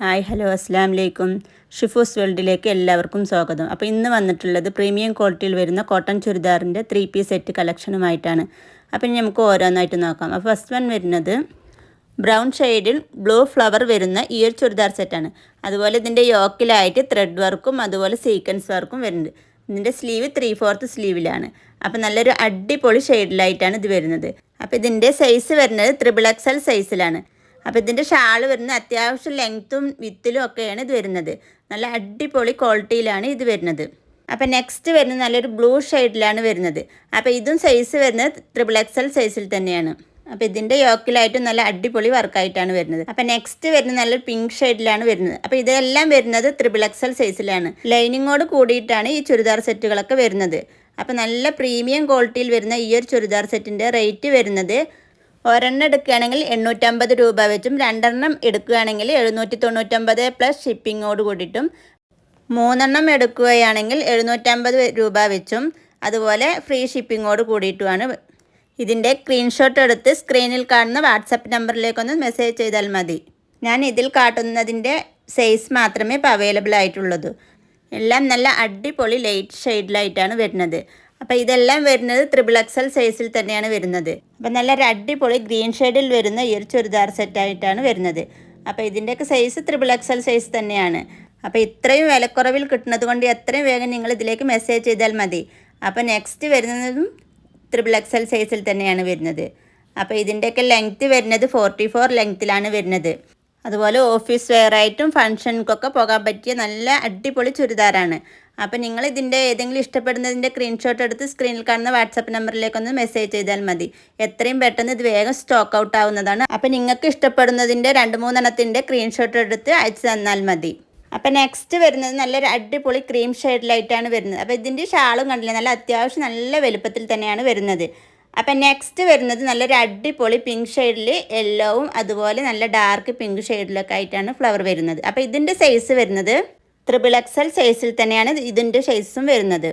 Hi hello അസ്സാം വലൈക്കും. ഷിഫൂസ് വേൾഡിലേക്ക് എല്ലാവർക്കും സ്വാഗതം. അപ്പോൾ ഇന്ന് വന്നിട്ടുള്ളത് പ്രീമിയം ക്വാളിറ്റിയിൽ വരുന്ന കോട്ടൺ ചുരിദാറിൻ്റെ 3 പീസ് സെറ്റ് കളക്ഷനുമായിട്ടാണ്. അപ്പോൾ ഇനി നമുക്ക് ഓരോന്നായിട്ട് നോക്കാം. അപ്പോൾ ഫസ്റ്റ് വൺ വരുന്നത് ബ്രൗൺ ഷെയ്ഡിൽ ബ്ലൂ ഫ്ലവർ വരുന്ന ഈ ഒരു ചുരിദാർ സെറ്റാണ്. അതുപോലെ ഇതിൻ്റെ യോക്കിലായിട്ട് ത്രെഡ് വർക്കും അതുപോലെ സീക്വൻസ് വർക്കും വരുന്നുണ്ട്. ഇതിൻ്റെ സ്ലീവ് 3/4 സ്ലീവിലാണ്. അപ്പോൾ നല്ലൊരു അടിപൊളി ഷെയ്ഡിലായിട്ടാണ് ഇത് വരുന്നത്. അപ്പോൾ ഇതിൻ്റെ സൈസ് വരുന്നത് XXL സൈസിലാണ്. അപ്പോൾ ഇതിൻ്റെ ഷാൾ വരുന്നത് അത്യാവശ്യം ലെങ്ത്തും വിത്തിലും ഒക്കെയാണ് ഇത് വരുന്നത്. നല്ല അടിപൊളി ക്വാളിറ്റിയിലാണ് ഇത് വരുന്നത്. അപ്പോൾ നെക്സ്റ്റ് വരുന്നത് നല്ലൊരു ബ്ലൂ ഷെയ്ഡിലാണ് വരുന്നത്. അപ്പോൾ ഇതും സൈസ് വരുന്നത് XXL സൈസിൽ തന്നെയാണ്. അപ്പോൾ ഇതിൻ്റെ യോക്കിലായിട്ടും നല്ല അടിപൊളി വർക്കായിട്ടാണ് വരുന്നത്. അപ്പോൾ നെക്സ്റ്റ് വരുന്നത് നല്ലൊരു പിങ്ക് ഷെയ്ഡിലാണ് വരുന്നത്. അപ്പോൾ ഇതെല്ലാം വരുന്നത് XXL സൈസിലാണ്. ലൈനിങ്ങോട് കൂടിയിട്ടാണ് ഈ ചുരിദാർ സെറ്റുകളൊക്കെ വരുന്നത്. അപ്പോൾ നല്ല പ്രീമിയം ക്വാളിറ്റിയിൽ വരുന്ന ഈ ഒരു ചുരിദാർ സെറ്റിൻ്റെ റേറ്റ് വരുന്നത് ഒരെണ്ണം എടുക്കുകയാണെങ്കിൽ 850 രൂപ വെച്ചും 2 എണ്ണം എടുക്കുകയാണെങ്കിൽ 799 പ്ലസ് ഷിപ്പിങ്ങോട് കൂടിയിട്ടും 3 എണ്ണം എടുക്കുകയാണെങ്കിൽ 750 രൂപ വെച്ചും അതുപോലെ ഫ്രീ ഷിപ്പിങ്ങോട് കൂടിയിട്ടുമാണ്. ഇതിൻ്റെ സ്ക്രീൻഷോട്ട് എടുത്ത് സ്ക്രീനിൽ കാണുന്ന വാട്സപ്പ് നമ്പറിലേക്കൊന്ന് മെസ്സേജ് ചെയ്താൽ മതി. ഞാൻ ഇതിൽ കാട്ടുന്നതിൻ്റെ സൈസ് മാത്രമേ ഇപ്പോൾ അവൈലബിൾ ആയിട്ടുള്ളൂ. എല്ലാം നല്ല അടിപൊളി ലൈറ്റ് ഷെയ്ഡിലായിട്ടാണ് വരുന്നത്. അപ്പോൾ ഇതെല്ലാം വരുന്നത് XXL സൈസിൽ തന്നെയാണ് വരുന്നത്. അപ്പോൾ നല്ലൊരു അടിപൊളി ഗ്രീൻ ഷെയ്ഡിൽ വരുന്ന ഈ ഒരു ചുരിദാർ സെറ്റായിട്ടാണ് വരുന്നത്. അപ്പോൾ ഇതിൻ്റെയൊക്കെ സൈസ് XXL സൈസ് തന്നെയാണ്. അപ്പോൾ ഇത്രയും വിലക്കുറവിൽ കിട്ടുന്നത് കൊണ്ട് എത്രയും വേഗം നിങ്ങൾ ഇതിലേക്ക് മെസ്സേജ് ചെയ്താൽ മതി. അപ്പോൾ നെക്സ്റ്റ് വരുന്നതും XXL സൈസിൽ തന്നെയാണ് വരുന്നത്. അപ്പോൾ ഇതിൻ്റെയൊക്കെ ലെങ്ത്ത് വരുന്നത് 44 ലെങ്ത്തിലാണ് വരുന്നത്. അതുപോലെ ഓഫീസ് വെയർ ആയിട്ടും ഫംഗ്ഷൻക്കൊക്കെ പോകാൻ പറ്റിയ നല്ല അടിപൊളി ചുരിദാറാണ്. അപ്പോൾ നിങ്ങൾ ഇതിൻ്റെ ഏതെങ്കിലും ഇഷ്ടപ്പെടുന്നതിൻ്റെ സ്ക്രീൻഷോട്ട് എടുത്ത് സ്ക്രീനിൽ കാണുന്ന വാട്സപ്പ് നമ്പറിലേക്കൊന്ന് മെസ്സേജ് ചെയ്താൽ മതി. എത്രയും പെട്ടെന്ന് ഇത് വേഗം സ്റ്റോക്ക് ഔട്ട് ആവുന്നതാണ്. അപ്പോൾ നിങ്ങൾക്ക് ഇഷ്ടപ്പെടുന്നതിൻ്റെ 2-3 എണ്ണത്തിൻ്റെ സ്ക്രീൻഷോട്ട് എടുത്ത് അയച്ചു തന്നാൽ മതി. അപ്പോൾ നെക്സ്റ്റ് വരുന്നത് നല്ലൊരു അടിപൊളി ക്രീം ഷെയ്ഡിലായിട്ടാണ് വരുന്നത്. അപ്പോൾ ഇതിൻ്റെ ഷാളും കണ്ടില്ലേ, നല്ല അത്യാവശ്യം നല്ല വലുപ്പത്തിൽ തന്നെയാണ് വരുന്നത്. അപ്പം നെക്സ്റ്റ് വരുന്നത് നല്ലൊരു അടിപൊളി പിങ്ക് ഷെയ്ഡിൽ യെല്ലോവും അതുപോലെ നല്ല ഡാർക്ക് പിങ്ക് ഷെയ്ഡിലൊക്കെ ആയിട്ടാണ് ഫ്ലവർ വരുന്നത്. അപ്പോൾ ഇതിൻ്റെ സൈസ് വരുന്നത് XXL സൈസിൽ തന്നെയാണ് ഇതിൻ്റെ സൈസും വരുന്നത്.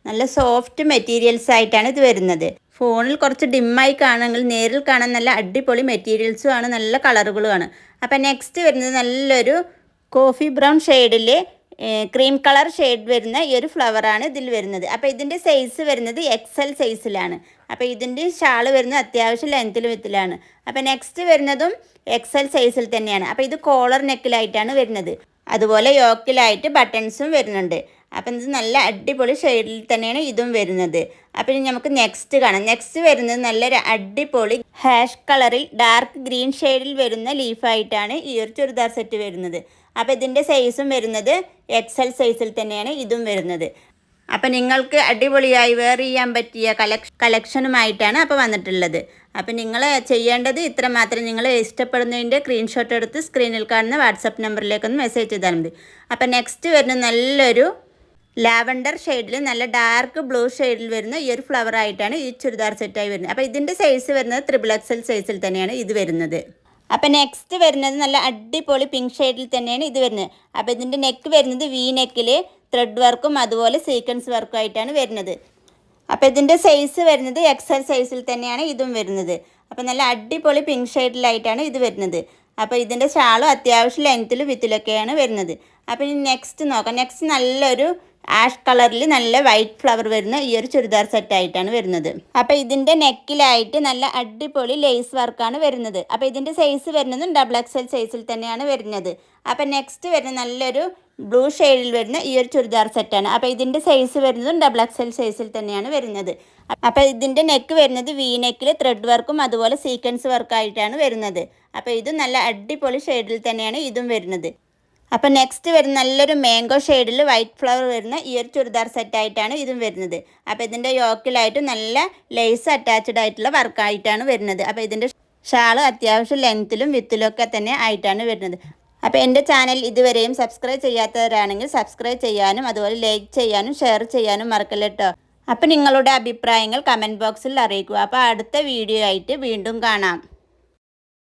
നല്ല സോഫ്റ്റ് മെറ്റീരിയൽസ് ആയിട്ടാണ് ഇത് വരുന്നത്. ഫോണിൽ കുറച്ച് ഡിമ്മായി കാണുമെങ്കിൽ നേരിൽ കാണാൻ നല്ല അടിപൊളി മെറ്റീരിയൽസും ആണ്, നല്ല കളറുകളുമാണ്. അപ്പം നെക്സ്റ്റ് വരുന്നത് നല്ലൊരു കോഫി ബ്രൗൺ ഷെയ്ഡിൽ ക്രീം കളർ ഷെയ്ഡ് വരുന്ന ഈ ഒരു ഫ്ലവറാണ് ഇതിൽ വരുന്നത്. അപ്പോൾ ഇതിൻ്റെ സൈസ് വരുന്നത് XL സൈസിലാണ്. അപ്പോൾ ഇതിൻ്റെ ഷാൾ വരുന്നത് അത്യാവശ്യം ലെങ്ത്തിൽ വിത്തിലാണ്. അപ്പോൾ നെക്സ്റ്റ് വരുന്നതും XL സൈസിൽ തന്നെയാണ്. അപ്പോൾ ഇത് കോളർ നെക്കിലായിട്ടാണ് വരുന്നത്. അതുപോലെ യോക്കിലായിട്ട് ബട്ടൺസും വരുന്നുണ്ട്. അപ്പം ഇത് നല്ല അടിപൊളി ഷെയ്ഡിൽ തന്നെയാണ് ഇതും വരുന്നത്. അപ്പോൾ ഇനി നമുക്ക് നെക്സ്റ്റ് കാണാം. നെക്സ്റ്റ് വരുന്നത് നല്ലൊരു അടിപൊളി ഹാഷ് കളറിൽ ഡാർക്ക് ഗ്രീൻ ഷെയ്ഡിൽ വരുന്ന ലീഫായിട്ടാണ് ഈ ഒരു ചുരിദാർ സെറ്റ് വരുന്നത്. അപ്പോൾ ഇതിൻ്റെ സൈസും വരുന്നത് XL സൈസിൽ തന്നെയാണ് ഇതും വരുന്നത്. അപ്പോൾ നിങ്ങൾക്ക് അടിപൊളിയായി വെയർ ചെയ്യാൻ പറ്റിയ കളക്ഷനുമായിട്ടാണ് അപ്പോൾ വന്നിട്ടുള്ളത്. അപ്പോൾ നിങ്ങൾ ചെയ്യേണ്ടത് ഇത്ര മാത്രം. നിങ്ങൾ ഇഷ്ടപ്പെടുന്നതിൻ്റെ സ്ക്രീൻഷോട്ട് എടുത്ത് സ്ക്രീനിൽ കാണുന്ന വാട്സപ്പ് നമ്പറിലേക്കൊന്ന് മെസ്സേജ് ചെയ്താൽ മതി. അപ്പോൾ നെക്സ്റ്റ് വരുന്ന നല്ലൊരു ലാവൻഡർ ഷെയ്ഡിൽ നല്ല ഡാർക്ക് ബ്ലൂ ഷെയ്ഡിൽ വരുന്ന ഈ ഒരു ഫ്ലവർ ആയിട്ടാണ് ഈ ചുരിദാർ സെറ്റായി വരുന്നത്. അപ്പോൾ ഇതിൻ്റെ സൈസ് വരുന്നത് XXL സൈസിൽ തന്നെയാണ് ഇത് വരുന്നത്. അപ്പോൾ നെക്സ്റ്റ് വരുന്നത് നല്ല അടിപൊളി പിങ്ക് ഷെയ്ഡിൽ തന്നെയാണ് ഇത് വരുന്നത്. അപ്പോൾ ഇതിൻ്റെ നെക്ക് വരുന്നത് വി നെക്കിൽ ത്രെഡ് വർക്കും അതുപോലെ സീക്വൻസ് വർക്കും ആയിട്ടാണ് വരുന്നത്. അപ്പോൾ ഇതിൻ്റെ സൈസ് വരുന്നത് XL സൈസിൽ തന്നെയാണ് ഇതും വരുന്നത്. അപ്പോൾ നല്ല അടിപൊളി പിങ്ക് ഷെയ്ഡിലായിട്ടാണ് ഇത് വരുന്നത്. അപ്പോൾ ഇതിൻ്റെ ഷാളും അത്യാവശ്യം ലെങ്ത്തിലും വിത്തിലൊക്കെയാണ് വരുന്നത്. അപ്പോൾ ഇനി നെക്സ്റ്റ് നോക്കാം. നെക്സ്റ്റ് നല്ലൊരു ആഷ് കളറിൽ നല്ല വൈറ്റ് ഫ്ലവർ വരുന്ന ഈ ഒരു ചുരിദാർ സെറ്റായിട്ടാണ് വരുന്നത്. അപ്പോൾ ഇതിൻ്റെ നെക്കിലായിട്ട് നല്ല അടിപൊളി ലേസ് വർക്കാണ് വരുന്നത്. അപ്പോൾ ഇതിൻ്റെ സൈസ് വരുന്നതും XXL സൈസിൽ തന്നെയാണ് വരുന്നത്. അപ്പോൾ നെക്സ്റ്റ് വരുന്ന നല്ലൊരു ബ്ലൂ ഷെയ്ഡിൽ വരുന്ന ഈ ഒരു ചുരിദാർ സെറ്റാണ്. അപ്പോൾ ഇതിൻ്റെ സൈസ് വരുന്നതും XXL സൈസിൽ തന്നെയാണ് വരുന്നത്. അപ്പോൾ ഇതിൻ്റെ നെക്ക് വരുന്നത് വി നെക്കിൽ ത്രെഡ് വർക്കും അതുപോലെ സീക്വൻസ് വർക്കായിട്ടാണ് വരുന്നത്. അപ്പോൾ ഇതും നല്ല അടിപൊളി ഷെയ്ഡിൽ തന്നെയാണ് ഇതും വരുന്നത്. അപ്പോൾ നെക്സ്റ്റ് വരുന്ന നല്ലൊരു മാംഗോ ഷെയ്ഡിൽ വൈറ്റ് ഫ്ലവർ വരുന്ന ഈ ഒരു ചുരിദാർ സെറ്റായിട്ടാണ് ഇതും വരുന്നത്. അപ്പോൾ ഇതിൻ്റെ യോക്കിലായിട്ട് നല്ല ലേസ് അറ്റാച്ച്ഡ് ആയിട്ടുള്ള വർക്കായിട്ടാണ് വരുന്നത്. അപ്പോൾ ഇതിൻ്റെ ഷാൾ അത്യാവശ്യം ലെങ്ത്തിലും വിത്തിലും ഒക്കെ തന്നെ ആയിട്ടാണ് വരുന്നത്. അപ്പോൾ എൻ്റെ ചാനൽ ഇതുവരെയും സബ്സ്ക്രൈബ് ചെയ്യാത്തവരാണെങ്കിൽ സബ്സ്ക്രൈബ് ചെയ്യാനും അതുപോലെ ലൈക്ക് ചെയ്യാനും ഷെയർ ചെയ്യാനും മറക്കല്ല കേട്ടോ. അപ്പോൾ നിങ്ങളുടെ അഭിപ്രായങ്ങൾ കമൻറ്റ് ബോക്സിൽ അറിയിക്കുക. അപ്പോൾ അടുത്ത വീഡിയോ ആയിട്ട് വീണ്ടും കാണാം.